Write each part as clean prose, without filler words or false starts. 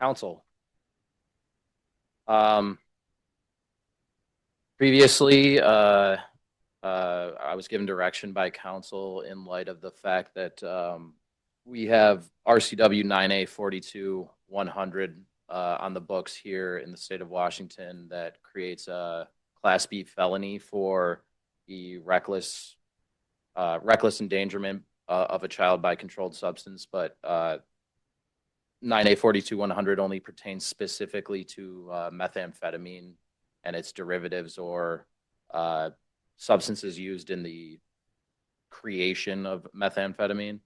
Council. Um, Previously, I was given direction by council in light of the fact that we have RCW 9A 42-100 on the books here in the state of Washington that creates a Class B felony for the reckless endangerment of a child by controlled substance, but 9A 42-100 only pertains specifically to methamphetamine and its derivatives or substances used in the creation of methamphetamine.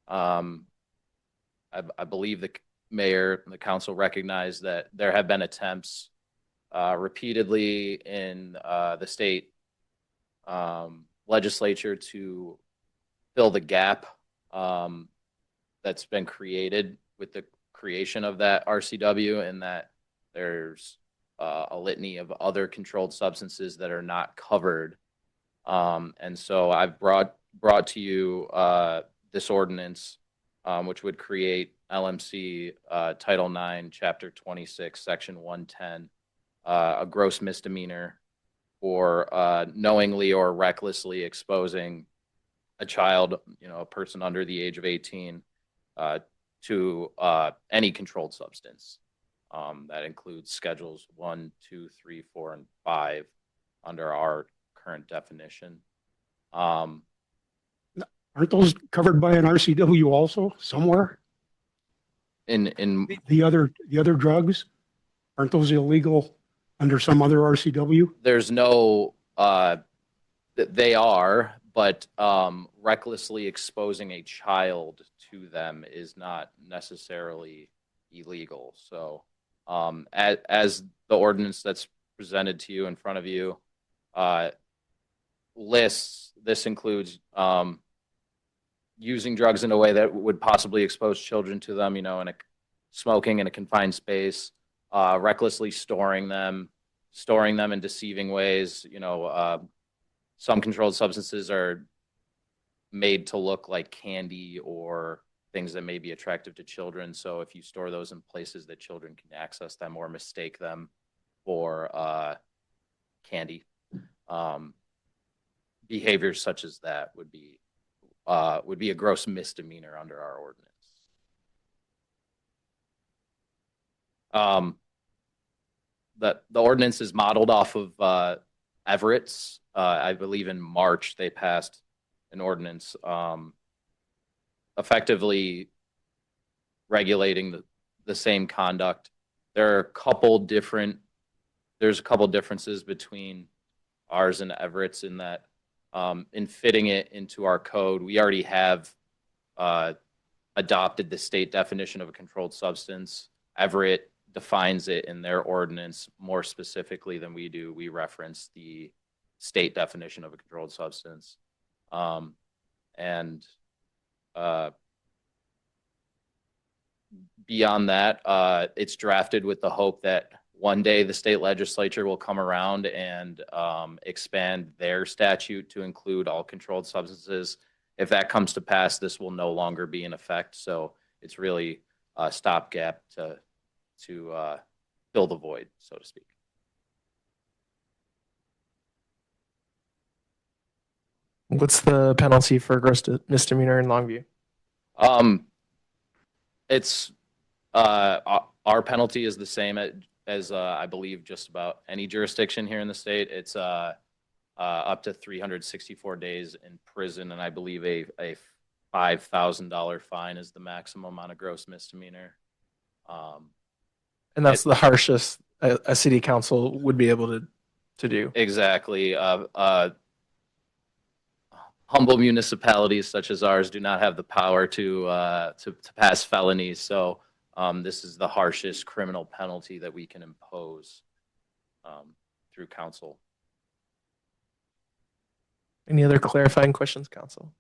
I believe the mayor and the council recognize that there have been attempts repeatedly in the state legislature to fill the gap that's been created with the creation of that RCW, and that there's a litany of other controlled substances that are not covered. And so I've brought to you this ordinance, which would create LMC Title 9, Chapter 26, Section 110, a gross misdemeanor for knowingly or recklessly exposing a child, a person under the age of 18, to any controlled substance. That includes schedules 1, 2, 3, 4, and 5 under our current definition. Aren't those covered by an RCW also somewhere? In the other drugs, aren't those illegal under some other RCW? There's no they are, but recklessly exposing a child to them is not necessarily illegal. So as the ordinance that's presented to you in front of you lists, this includes using drugs in a way that would possibly expose children to them, smoking in a confined space, recklessly storing them in deceiving ways. Some controlled substances are made to look like candy or things that may be attractive to children. So if you store those in places that children can access them or mistake them for candy, behaviors such as that would be a gross misdemeanor under our ordinance. The ordinance is modeled off of Everett's. I believe in March they passed an ordinance effectively regulating the same conduct. There's a couple differences between ours and Everett's in that in fitting it into our code, we already have adopted the state definition of a controlled substance. Everett defines it in their ordinance more specifically than we do. We reference the state definition of a controlled substance. Beyond that, it's drafted with the hope that one day the state legislature will come around and expand their statute to include all controlled substances. If that comes to pass, this will no longer be in effect. So it's really a stopgap to fill the void, so to speak. What's the penalty for gross misdemeanor in Longview? It's our penalty is the same as I believe just about any jurisdiction here in the state. It's up to 364 days in prison, and I believe a $5,000 fine is the maximum on a gross misdemeanor. And that's the harshest a city council would be able to do. Exactly. Humble municipalities such as ours do not have the power to pass felonies. So this is the harshest criminal penalty that we can impose through council. Any other clarifying questions, council?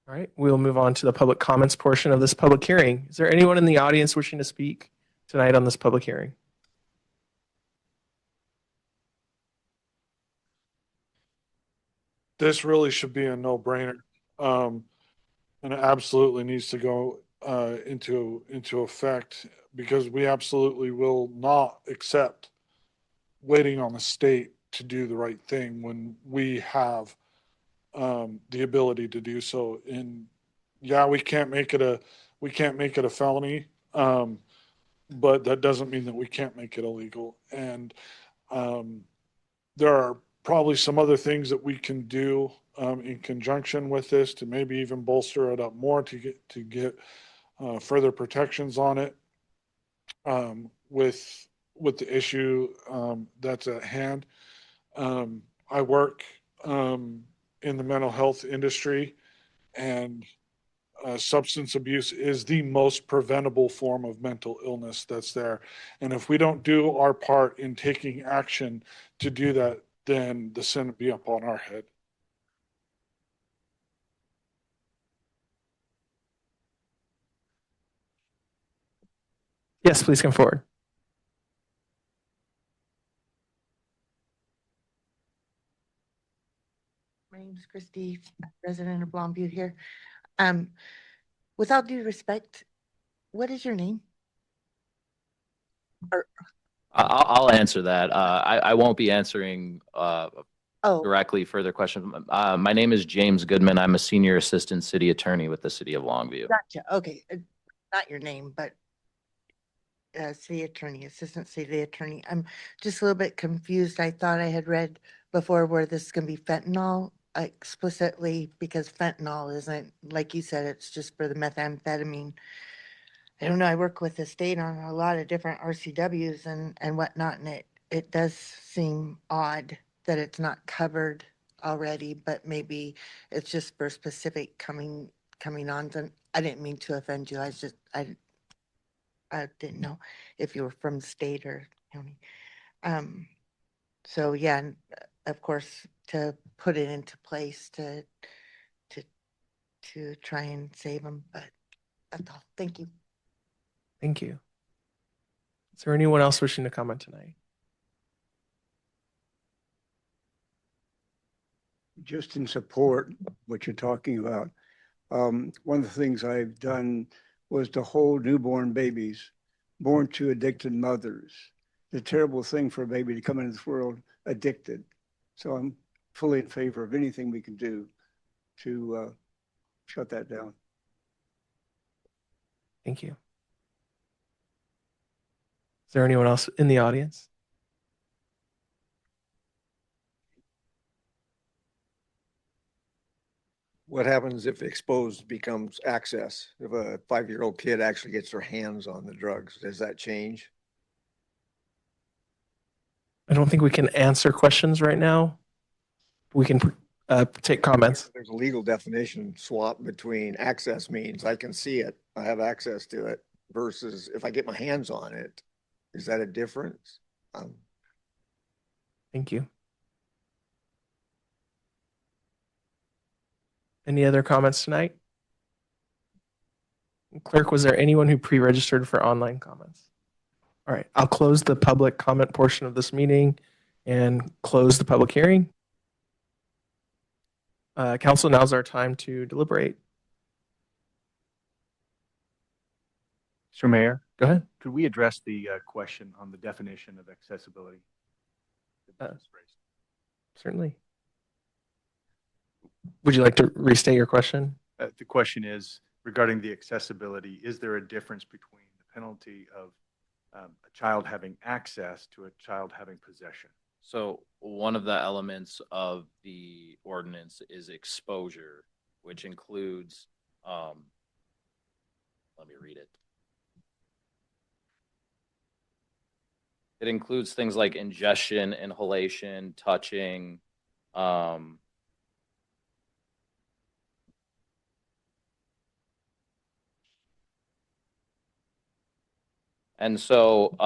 All right, we'll move on to the public comments portion of this public hearing. Is there anyone in the audience wishing to speak tonight on this public hearing? This really should be a no-brainer, and it absolutely needs to go into effect, because we absolutely will not accept waiting on the state to do the right thing when we have the ability to do so. And yeah, we can't make it a felony, but that doesn't mean that we can't make it illegal. And there are probably some other things that we can do in conjunction with this to maybe even bolster it up more to get further protections on it with the issue that's at hand. I work in the mental health industry, and substance abuse is the most preventable form of mental illness that's there. And if we don't do our part in taking action to do that, then the sin will be upon our head. Yes, please come forward. My name is Christy, resident of Longview here. With all due respect, what is your name? I'll answer that. I won't be answering Oh, directly further questions. My name is James Goodman. I'm a senior assistant city attorney with the city of Longview. gotcha. Okay, not your name, but city attorney, assistant city attorney. I'm just a little bit confused. I thought I had read before where this is going to be fentanyl explicitly, because fentanyl isn't, like you said, it's just for the methamphetamine. I don't know. I work with the state on a lot of different RCWs and whatnot, and it does seem odd that it's not covered already, but maybe it's just for specific coming on. And I didn't mean to offend you. I didn't know if you were from state or county. So yeah, and of course, to put it into place to try and save them, but that's all. Thank you. Thank you. Is there anyone else wishing to comment tonight? Just in support of what you're talking about. One of the things I've done was to hold newborn babies born to addicted mothers. It's a terrible thing for a baby to come into this world addicted. So I'm fully in favor of anything we can do to shut that down. Thank you. Is there anyone else in the audience? What happens if exposed becomes access? If a 5-year-old kid actually gets their hands on the drugs, does that change? I don't think we can answer questions right now. We can take comments. There's a legal definition swap between access means I can see it, I have access to it, versus if I get my hands on it. Is that a difference? Thank you. Any other comments tonight? Clerk, was there anyone who pre-registered for online comments? All right, I'll close the public comment portion of this meeting and close the public hearing. Council, now's our time to deliberate. Mr. Mayor, Go ahead. could we address the question on the definition of accessibility? Certainly. Would you like to restate your question? The question is regarding the accessibility. Is there a difference between the penalty of a child having access to a child having possession? So one of the elements of the ordinance is exposure, which includes, let me read it. It includes things like ingestion, inhalation, touching, and so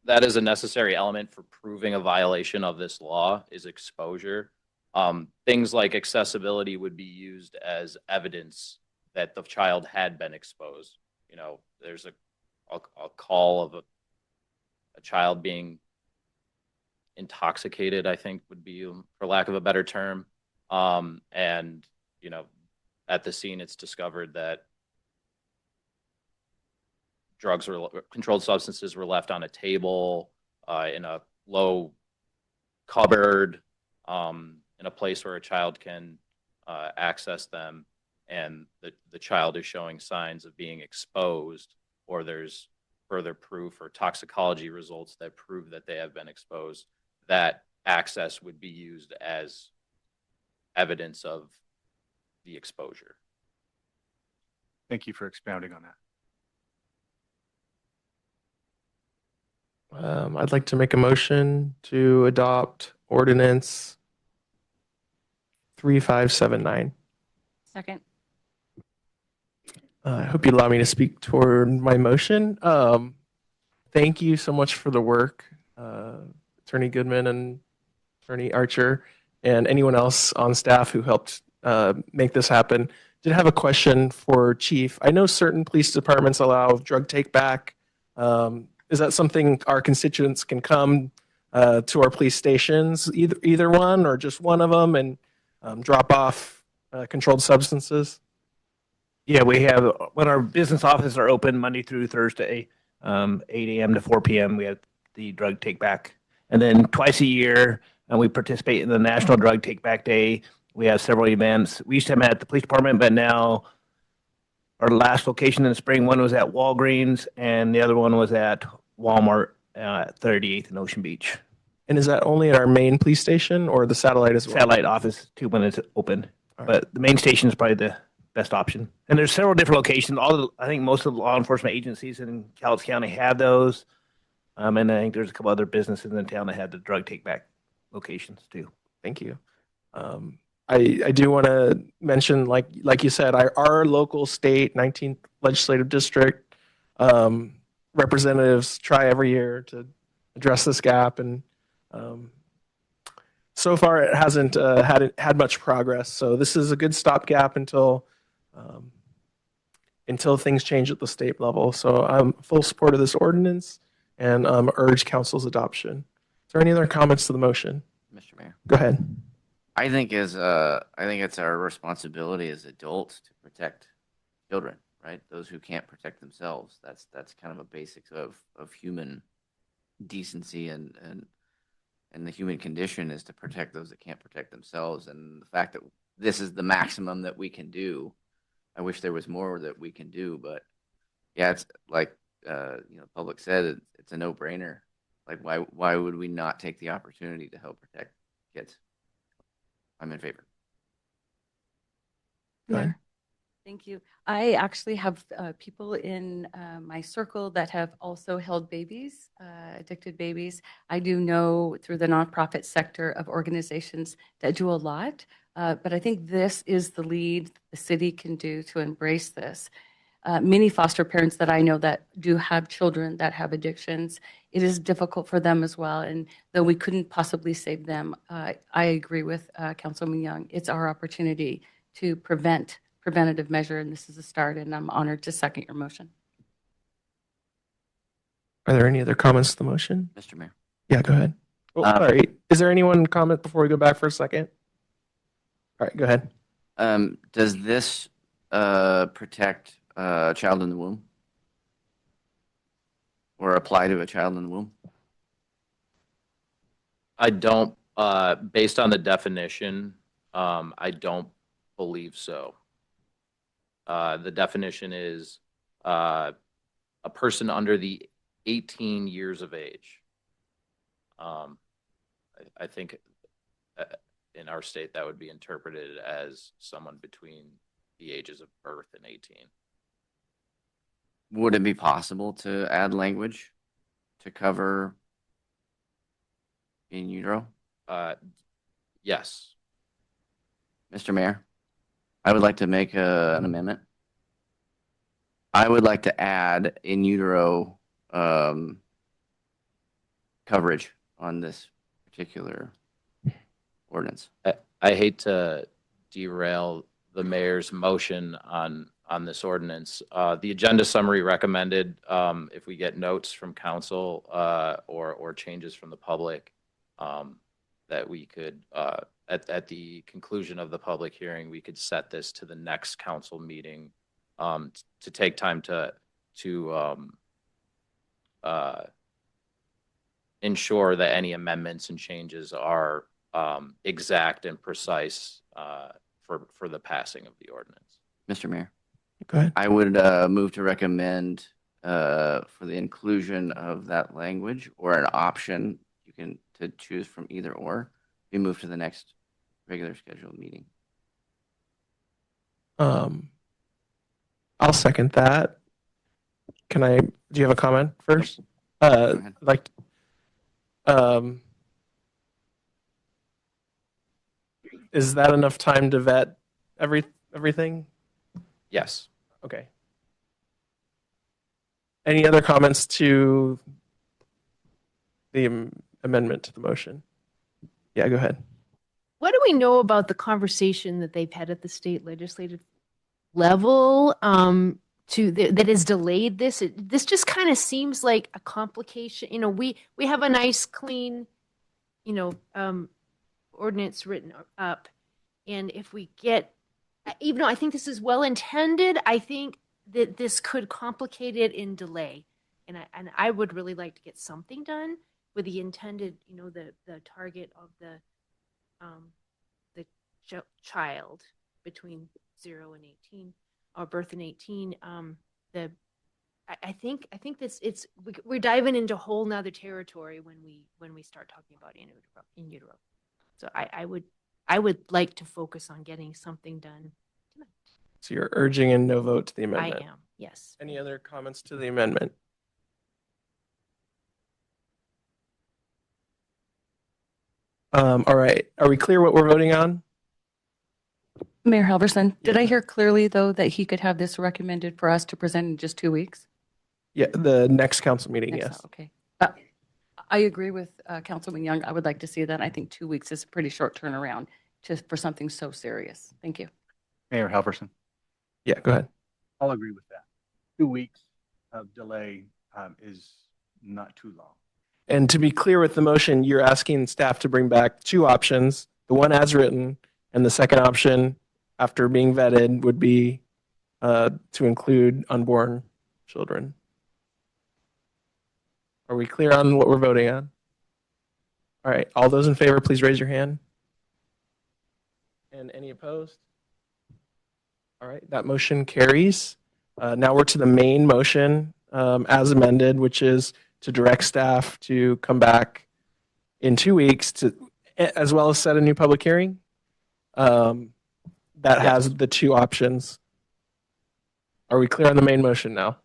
that is a necessary element for proving a violation of this law is exposure. Things like accessibility would be used as evidence that the child had been exposed. You know, there's a call of a child being intoxicated, I think would be, for lack of a better term. And, you know, at the scene, it's discovered that controlled substances were left on a table, in a low cupboard, in a place where a child can access them, and the child is showing signs of being exposed, or there's further proof or toxicology results that prove that they have been exposed, that access would be used as evidence of the exposure. Thank you for expounding on that. I'd like to make a motion to adopt ordinance 3579. Second. I hope you allow me to speak toward my motion. Thank you so much for the work, Attorney Goodman and Attorney Archer, and anyone else on staff who helped make this happen. Did have a question for Chief. I know certain police departments allow drug take back. Is that something our constituents can come to our police stations, either one or just one of them, and drop off controlled substances? Yeah, we have, when our business offices are open Monday through Thursday, 8 a.m. to 4 p.m., we have the drug take back. And then twice a year, we participate in the National Drug Take Back Day. We have several events. We used to have them at the police department, but now our last location in the spring, one was at Walgreens and the other one was at Walmart at 38th and Ocean Beach. And is that only at our main police station or the satellite as well? Satellite office too when it's open. All right. But the main station is probably the best option. And there's several different locations. I think most of the law enforcement agencies in Cowlitz County have those. And I think there's a couple other businesses in town that have the drug take back locations too. Thank you. I do want to mention, like you said, our local state 19th legislative district representatives try every year to address this gap, and so far it hasn't had much progress. So this is a good stopgap until things change at the state level. So I'm full support of this ordinance and urge council's adoption. Is there any other comments to the motion? Mr. Mayor, Go ahead. I think it's our responsibility as adults to protect children, right? Those who can't protect themselves. That's kind of a basics of human decency and the human condition is to protect those that can't protect themselves. And the fact that this is the maximum that we can do, I wish there was more that we can do, but yeah, it's like public said, it's a no-brainer. Like why would we not take the opportunity to help protect kids? I'm in favor. Go ahead. Thank you. I actually have people in my circle that have also held babies, addicted babies. I do know through the nonprofit sector of organizations that do a lot, but I think this is the lead the city can do to embrace this. Many foster parents that I know that do have children that have addictions, it is difficult for them as well. And though we couldn't possibly save them, I agree with Councilman Young. It's our opportunity to preventative measure, and this is a start, and I'm honored to second your motion. Are there any other comments to the motion? Mr. Mayor. Yeah, go ahead. Oh, sorry. Is there anyone comment before we go back for a second? All right, go ahead. Does this protect a child in the womb? Or apply to a child in the womb? I don't, based on the definition, I don't believe so. The definition is a person under the 18 years of age. I think in our state that would be interpreted as someone between the ages of birth and 18. Would it be possible to add language to cover in utero? Yes. Mr. Mayor, I would like to make an amendment. I would like to add in utero coverage on this particular ordinance. I hate to derail the mayor's motion on this ordinance. The agenda summary recommended, if we get notes from council or changes from the public, that we could, at the conclusion of the public hearing, we could set this to the next council meeting to take time to ensure that any amendments and changes are exact and precise for the passing of the ordinance. Mr. Mayor, Go ahead. I would move to recommend for the inclusion of that language or an option you can to choose from either or be moved to the next regular scheduled meeting. I'll second that. Do you have a comment first? ahead. Like, is that enough time to vet everything? Yes. Okay. Any other comments to the amendment to the motion? Yeah, go ahead. What do we know about the conversation that they've had at the state legislative level that has delayed this? This just kind of seems like a complication. You know, we have a nice, clean, ordinance written up, and if we get, even though I think this is well intended, I think that this could complicate it in delay, and I would really like to get something done with the intended, the target of the child between 0 and 18, or birth and 18. I think we're diving into whole nother territory when we start talking about in utero. So I would like to focus on getting something done tonight. So you're urging a no vote to the amendment? I am, yes. Any other comments to the amendment? All right. Are we clear what we're voting on? Mayor Halverson, did I Yeah. hear clearly, though, that he could have this recommended for us to present in just 2 weeks? Yeah, the next council meeting, Next- yes. Okay. I agree with Councilman Young. I would like to see that. I think 2 weeks is a pretty short turnaround for something so serious. Thank you. Mayor Halverson, Yeah, go ahead. I'll agree with that. 2 weeks of delay is not too long. And to be clear with the motion, you're asking staff to bring back two options, the one as written, and the second option, after being vetted, would be to include unborn children. Are we clear on what we're voting on? All right, all those in favor, please raise your hand. And any opposed? All right, that motion carries. Now we're to the main motion as amended, which is to direct staff to come back in 2 weeks as well as set a new public hearing that has the two options. Are we clear on the main motion now?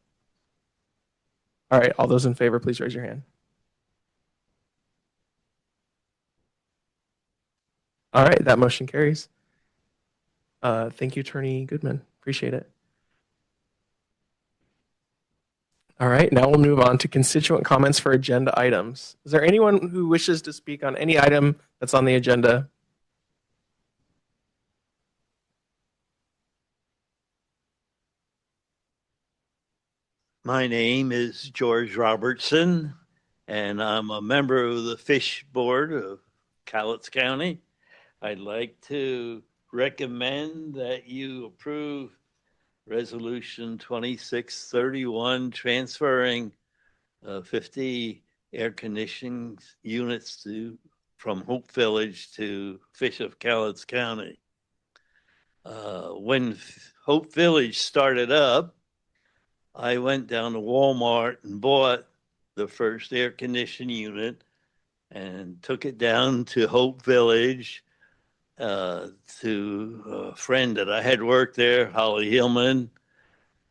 All right, all those in favor, please raise your hand. All right, that motion carries. Thank you, Attorney Goodman. Appreciate it. All right, now we'll move on to constituent comments for agenda items. Is there anyone who wishes to speak on any item that's on the agenda? My name is George Robertson, and I'm a member of the Fish Board of Cowlitz County. I'd like to recommend that you approve Resolution 2631, transferring 50 air conditioning units from Hope Village to Fish of Cowlitz County. When Hope Village started up, I went down to Walmart and bought the first air conditioning unit and took it down to Hope Village to a friend that I had worked there, Holly Hillman.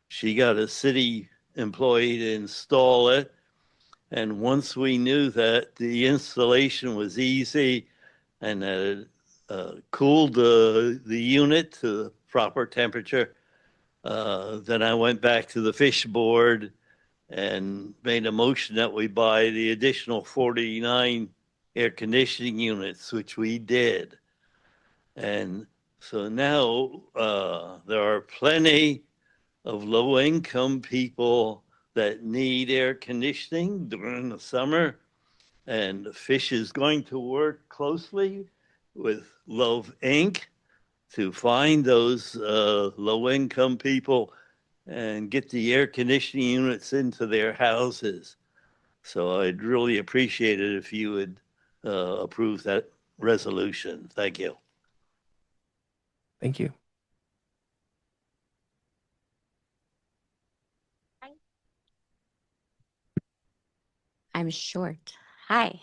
She got a city employee to install it. And once we knew that the installation was easy and that it cooled the unit to the proper temperature, then I went back to the Fish Board and made a motion that we buy the additional 49 air conditioning units, which we did. And so now there are plenty of low-income people that need air conditioning during the summer. And Fish is going to work closely with Love Inc. to find those low-income people and get the air conditioning units into their houses. So I'd really appreciate it if you would approve that resolution. Thank you. Thank you. I'm short. Hi.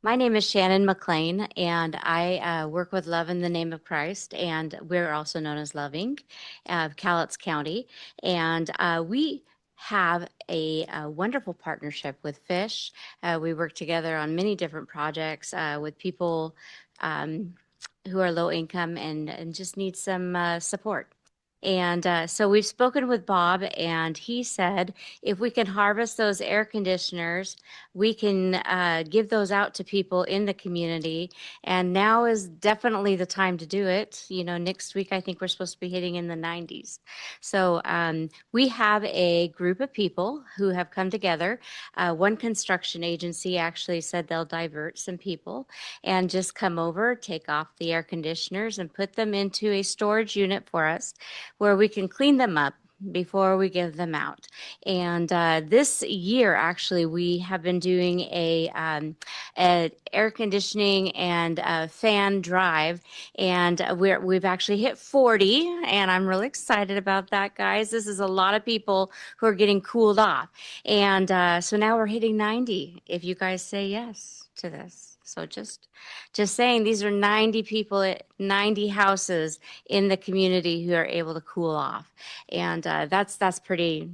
My name is Shannon McLean, and I work with Love in the Name of Christ, and we're also known as Loving, Cowlitz County. And we have a wonderful partnership with Fish. We work together on many different projects with people who are low income and just need some support. And so we've spoken with Bob, and he said if we can harvest those air conditioners, we can give those out to people in the community. And now is definitely the time to do it. You know, next week I think we're supposed to be hitting in the 90s. So we have a group of people who have come together. One construction agency actually said they'll divert some people and just come over, take off the air conditioners, and put them into a storage unit for us, where we can clean them up before we give them out. And this year, actually, we have been doing a air conditioning and fan drive, and we've actually hit 40, and I'm really excited about that, guys. This is a lot of people who are getting cooled off. And so now we're hitting 90, if you guys say yes to this. So just saying, these are 90 people at 90 houses in the community who are able to cool off, and that's pretty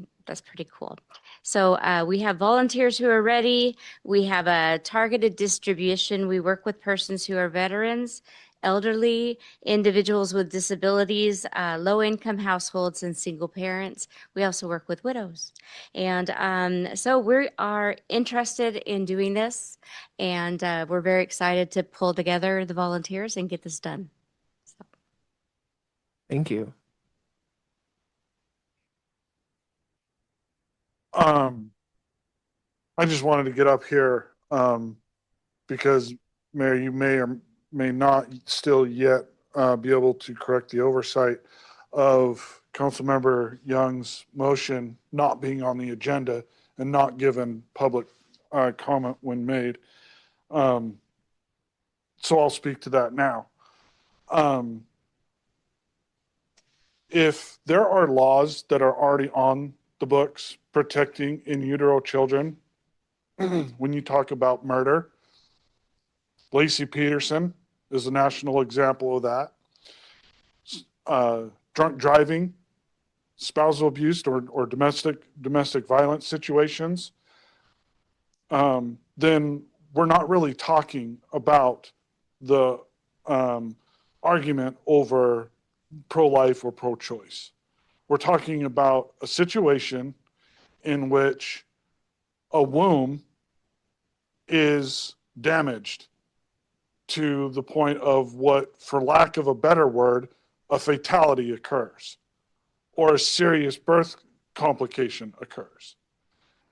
cool. So we have volunteers who are ready. We have a targeted distribution. We work with persons who are veterans, elderly, individuals with disabilities, low-income households, and single parents. We also work with widows. And so we are interested in doing this, and we're very excited to pull together the volunteers and get this done. So. Thank you. I just wanted to get up here because, Mayor, you may or may not still yet be able to correct the oversight of Councilmember Young's motion not being on the agenda and not given public comment when made. So I'll speak to that now. If there are laws that are already on the books protecting in utero children, when you talk about murder, Lacey Peterson is a national example of that. Drunk driving, spousal abuse, or domestic violence situations, then we're not really talking about the argument over pro-life or pro-choice. We're talking about a situation in which a womb is damaged to the point of what, for lack of a better word, a fatality occurs, or a serious birth complication occurs.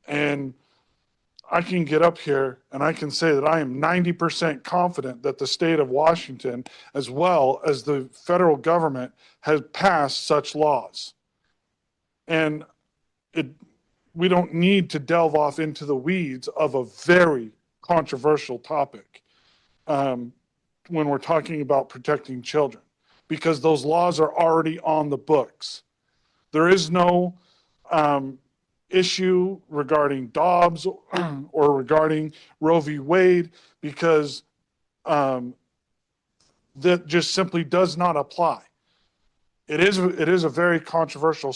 And I can get up here and I can say that I am 90% confident that the state of Washington, as well as the federal government, has passed such laws. And we don't need to delve off into the weeds of a very controversial topic when we're talking about protecting children, because those laws are already on the books. There is no issue regarding Dobbs or regarding Roe v. Wade, because that just simply does not apply. It is a very controversial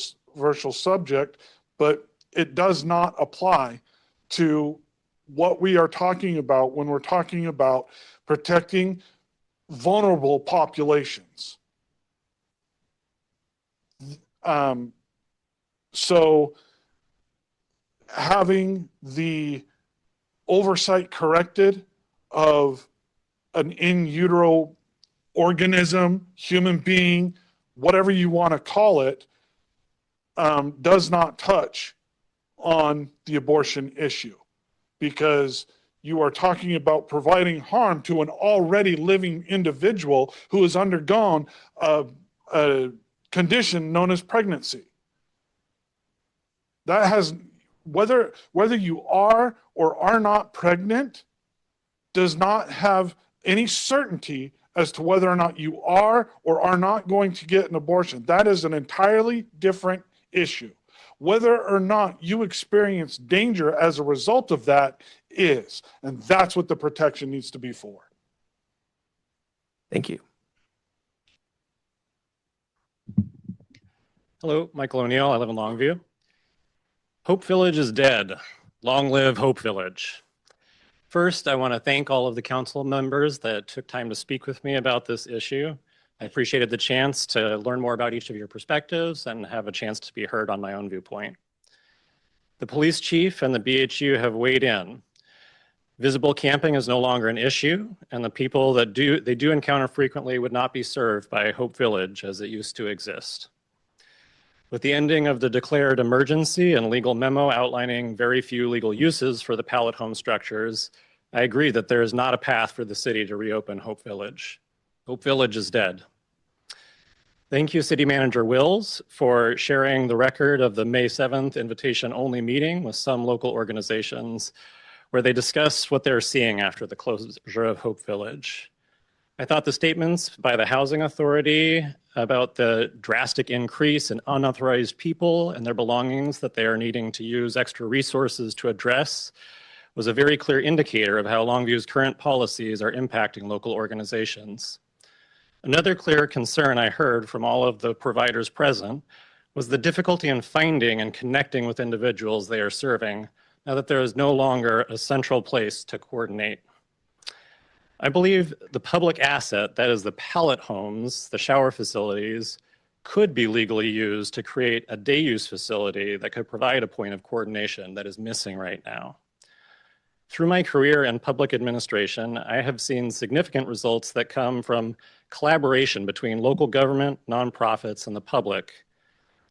subject, but it does not apply to what we are talking about when we're talking about protecting vulnerable populations. So having the oversight corrected of an in utero organism, human being, whatever you want to call it, does not touch on the abortion issue, because you are talking about providing harm to an already living individual who has undergone a condition known as pregnancy. That has whether you are or are not pregnant does not have any certainty as to whether or not you are or are not going to get an abortion. That is an entirely different issue. Whether or not you experience danger as a result of that is, and that's what the protection needs to be for. Thank you. Hello, Michael O'Neill. I live in Longview. Hope Village is dead. Long live Hope Village. First, I want to thank all of the council members that took time to speak with me about this issue. I appreciated the chance to learn more about each of your perspectives and have a chance to be heard on my own viewpoint. The police chief and the BHU have weighed in. Visible camping is no longer an issue, and the people that they do encounter frequently would not be served by Hope Village as it used to exist. With the ending of the declared emergency and legal memo outlining very few legal uses for the pallet home structures, I agree that there is not a path for the city to reopen Hope Village. Hope Village is dead. Thank you, City Manager Wills, for sharing the record of the May 7th invitation-only meeting with some local organizations where they discussed what they're seeing after the closure of Hope Village. I thought the statements by the Housing Authority about the drastic increase in unauthorized people and their belongings that they are needing to use extra resources to address was a very clear indicator of how Longview's current policies are impacting local organizations. Another clear concern I heard from all of the providers present was the difficulty in finding and connecting with individuals they are serving now that there is no longer a central place to coordinate. I believe the public asset, that is the pallet homes, the shower facilities, could be legally used to create a day use facility that could provide a point of coordination that is missing right now. Through my career in public administration, I have seen significant results that come from collaboration between local government, nonprofits, and the public.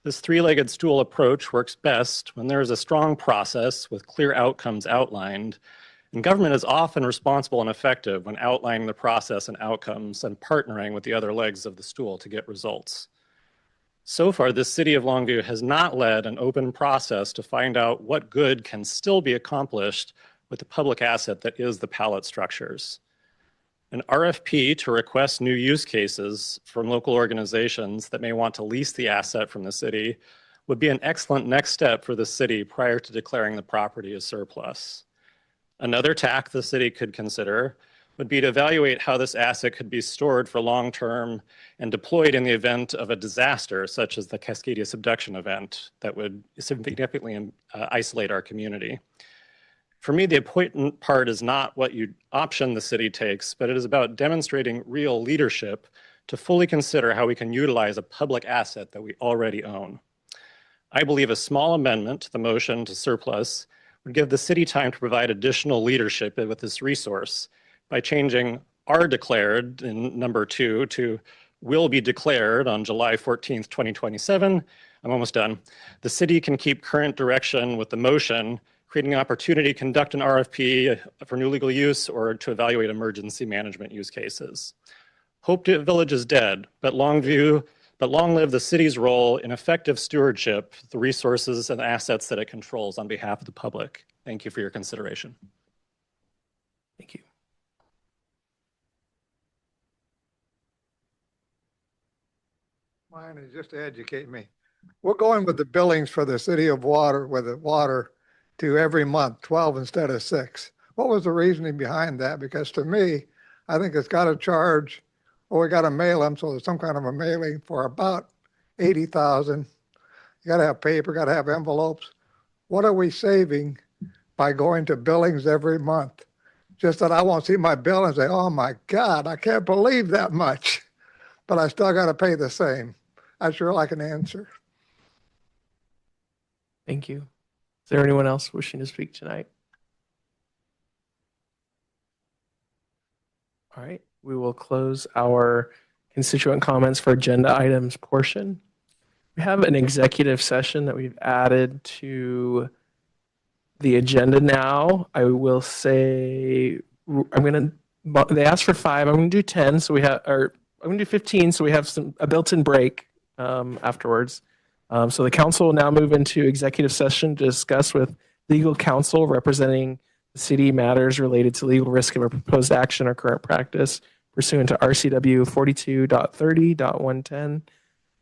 This three-legged stool approach works best when there is a strong process with clear outcomes outlined. And government is often responsible and effective when outlining the process and outcomes and partnering with the other legs of the stool to get results. So far, the city of Longview has not led an open process to find out what good can still be accomplished with the public asset that is the pallet structures. An RFP to request new use cases from local organizations that may want to lease the asset from the city would be an excellent next step for the city prior to declaring the property as surplus. Another tack the city could consider would be to evaluate how this asset could be stored for long-term and deployed in the event of a disaster, such as the Cascadia subduction event that would significantly isolate our community. For me, the important part is not what option the city takes, but it is about demonstrating real leadership to fully consider how we can utilize a public asset that we already own. I believe a small amendment to the motion to surplus would give the city time to provide additional leadership with this resource by changing "are declared" in number 2 to "will be declared on July 14th, 2027. I'm almost done. The city can keep current direction with the motion, creating an opportunity to conduct an RFP for new legal use or to evaluate emergency management use cases. Hope Village is dead, but long live the city's role in effective stewardship, the resources and assets that it controls on behalf of the public. Thank you for your consideration. Thank you. Mine is just to educate me. We're going with the billings for the city of water, with the water to every month, 12 instead of 6. What was the reasoning behind that? Because to me, I think it's got to charge, or we got to mail them, so there's some kind of a mailing for about 80,000. You got to have paper, got to have envelopes. What are we saving by going to billings every month? Just that I won't see my bill and say, oh my God, I can't believe that much. But I still got to pay the same. I'd sure like an answer. Thank you. Is there anyone else wishing to speak tonight? All right, we will close our constituent comments for agenda items portion. We have an executive session that we've added to the agenda now. I will say, they asked for 5, I'm gonna do 10, so I'm gonna do 15, so we have a built-in break afterwards. So the council will now move into executive session to discuss with legal counsel representing the city matters related to legal risk of a proposed action or current practice pursuant to RCW 42.30.110,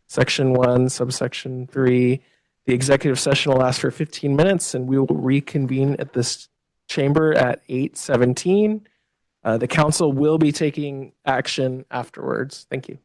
Section 1, subsection 3. The executive session will last for 15 minutes, and we will reconvene at this chamber at 8:17. The council will be taking action afterwards. Thank you.